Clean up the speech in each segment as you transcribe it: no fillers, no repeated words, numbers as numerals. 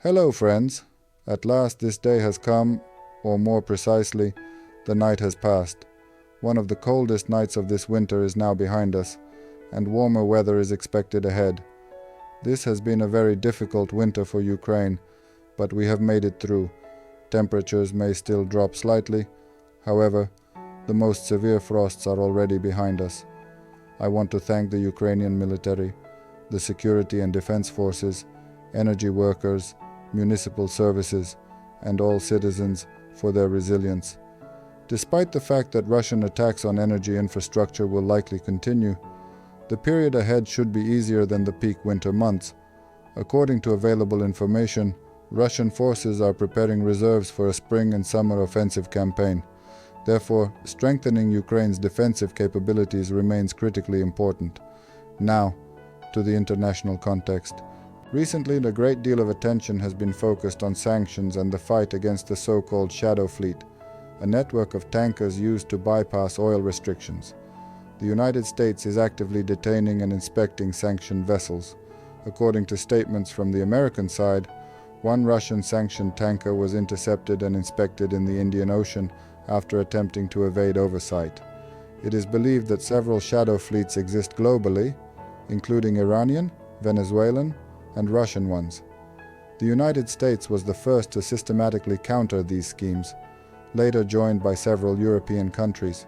Hello, friends. At last this day has come, or more precisely, the night has passed. One of the coldest nights of this winter is now behind us, and warmer weather is expected ahead. This has been a very difficult winter for Ukraine, but we have made it through. Temperatures may still drop slightly. However, the most severe frosts are already behind us. I want to thank the Ukrainian military, the security and defense forces, energy workers, municipal services, and all citizens for their resilience. Despite the fact that Russian attacks on energy infrastructure will likely continue, the period ahead should be easier than the peak winter months. According to available information, Russian forces are preparing reserves for a spring and summer offensive campaign. Therefore, strengthening Ukraine's defensive capabilities remains critically important. Now, to the international context. Recently, a great deal of attention has been focused on sanctions and the fight against the so-called Shadow Fleet, a network of tankers used to bypass oil restrictions. The United States is actively detaining and inspecting sanctioned vessels. According to statements from the American side, one Russian sanctioned tanker was intercepted and inspected in the Indian Ocean after attempting to evade oversight. It is believed that several shadow fleets exist globally, including Iranian, Venezuelan, and Russian ones. The United States was the first to systematically counter these schemes, later joined by several European countries.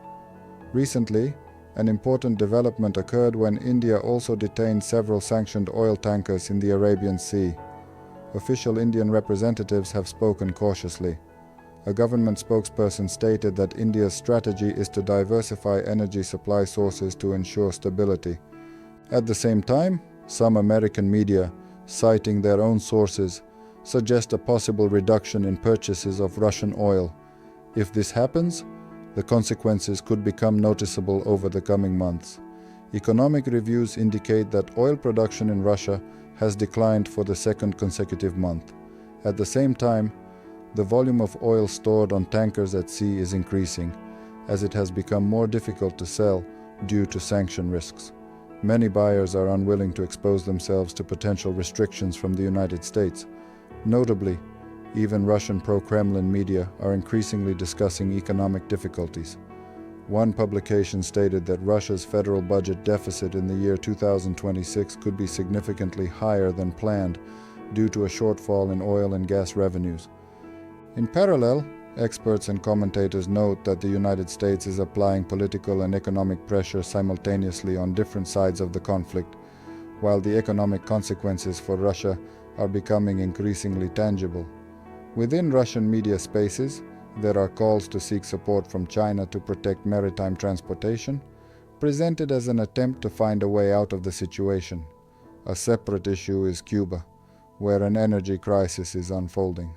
Recently, an important development occurred when India also detained several sanctioned oil tankers in the Arabian Sea. Official Indian representatives have spoken cautiously. A government spokesperson stated that India's strategy is to diversify energy supply sources to ensure stability. At the same time, some American media, citing their own sources, suggest a possible reduction in purchases of Russian oil. If this happens, the consequences could become noticeable over the coming months. Economic reviews indicate that oil production in Russia has declined for the second consecutive month. At the same time, the volume of oil stored on tankers at sea is increasing, as it has become more difficult to sell due to sanction risks. Many buyers are unwilling to expose themselves to potential restrictions from the United States. Notably, even Russian pro-Kremlin media are increasingly discussing economic difficulties. One publication stated that Russia's federal budget deficit in the year 2026 could be significantly higher than planned due to a shortfall in oil and gas revenues. In parallel, experts and commentators note that the United States is applying political and economic pressure simultaneously on different sides of the conflict, while the economic consequences for Russia are becoming increasingly tangible. Within Russian media spaces, there are calls to seek support from China to protect maritime transportation, presented as an attempt to find a way out of the situation. A separate issue is Cuba, where an energy crisis is unfolding.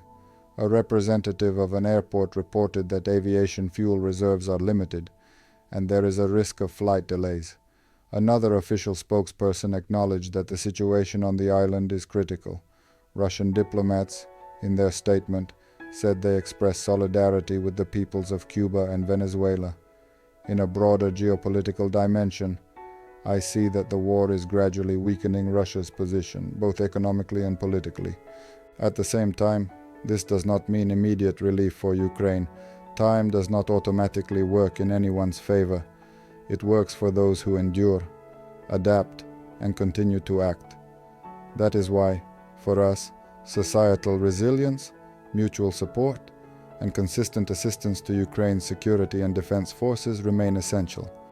A representative of an airport reported that aviation fuel reserves are limited, and there is a risk of flight delays. Another official spokesperson acknowledged that the situation on the island is critical. Russian diplomats, in their statement, said they express solidarity with the peoples of Cuba and Venezuela. In a broader geopolitical dimension, I see that the war is gradually weakening Russia's position, both economically and politically. At the same time, this does not mean immediate relief for Ukraine. Time does not automatically work in anyone's favor. It works for those who endure, adapt, and continue to act. That is why, for us, societal resilience, mutual support, and consistent assistance to Ukraine's security and defense forces remain essential.